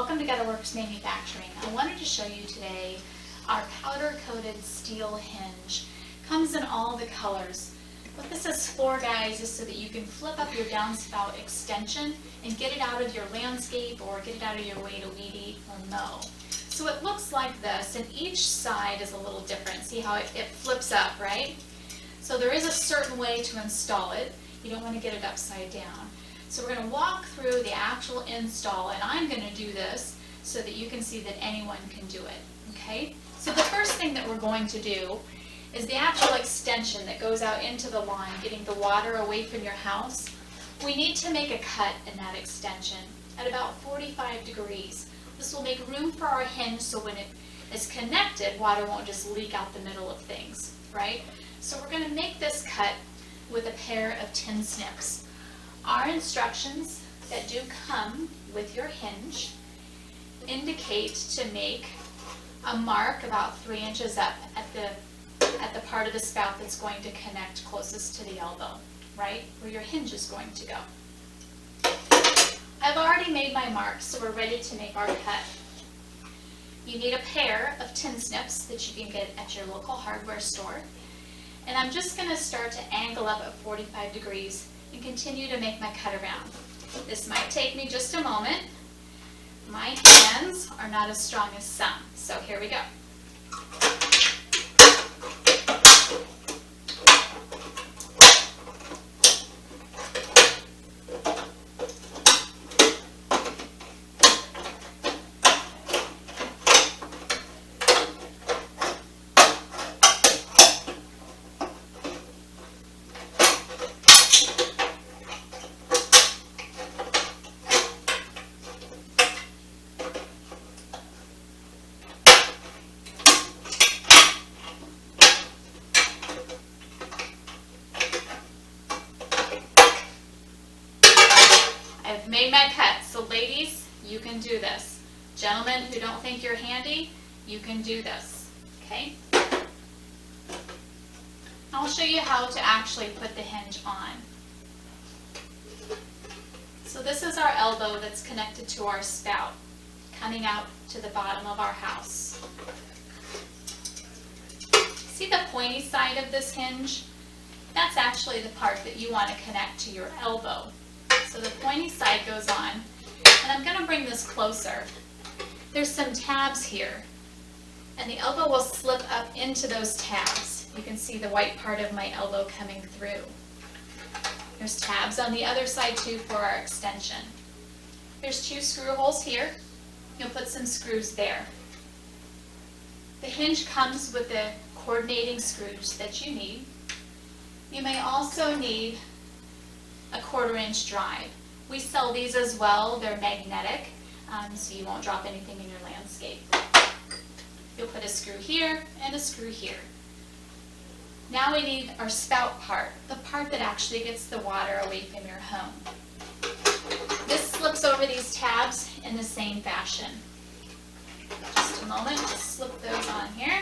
Welcome to Gutterworks Manufacturing. I wanted to show you today our powder-coated steel hinge. Comes in all the colors. What this is for, guys, is so that you can flip up your downspout extension and get it out of your landscape or get it out of your way to weed eat or mow. So it looks like this, and each side is a little different. See how it flips up, right? So there is a certain way to install it. You don't want to get it upside down. So we're going to walk through the actual install, and I'm going to do this so that you can see that anyone can do it, okay? So the first thing that we're going to do is the actual extension that goes out into the lawn, getting the water away from your house. We need to make a cut in that extension at about 45 degrees. This will make room for our hinge so when it is connected, water won't just leak out the middle of things, right? So we're going to make this cut with a pair of tin snips. Our instructions that do come with your hinge indicate to make a mark about 3 inches up at the part of the spout that's going to connect closest to the elbow, right? Where your hinge is going to go. I've already made my mark, so we're ready to make our cut. You need a pair of tin snips that you can get at your local hardware store. And I'm just going to start to angle up at 45 degrees and continue to make my cut around. This might take me just a moment. My hands are not as strong as some, so here we go. I've made my cut, so ladies, you can do this. Gentlemen who don't think you're handy, you can do this, okay? I'll show you how to actually put the hinge on. So this is our elbow that's connected to our spout, coming out to the bottom of our house. See the pointy side of this hinge? That's actually the part that you want to connect to your elbow. So the pointy side goes on, and I'm going to bring this closer. There's some tabs here, and the elbow will slip up into those tabs. You can see the white part of my elbow coming through. There's tabs on the other side too for our extension. There's 2 screw holes here. You'll put some screws there. The hinge comes with the coordinating screws that you need. You may also need a 1/4 inch drive. We sell these as well. They're magnetic, so you won't drop anything in your landscape. You'll put a screw here and a screw here. Now we need our spout part, the part that actually gets the water away from your home. This slips over these tabs in the same fashion. Just a moment, I'll slip those on here.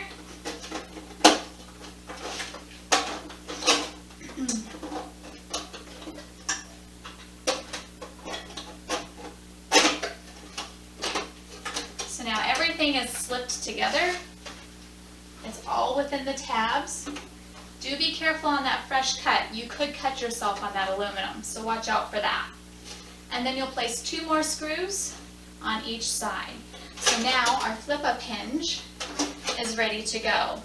So now everything is slipped together. It's all within the tabs. Do be careful on that fresh cut. You could cut yourself on that aluminum, so watch out for that. And then you'll place 2 more screws on each side. So now our flip-up hinge is ready to go.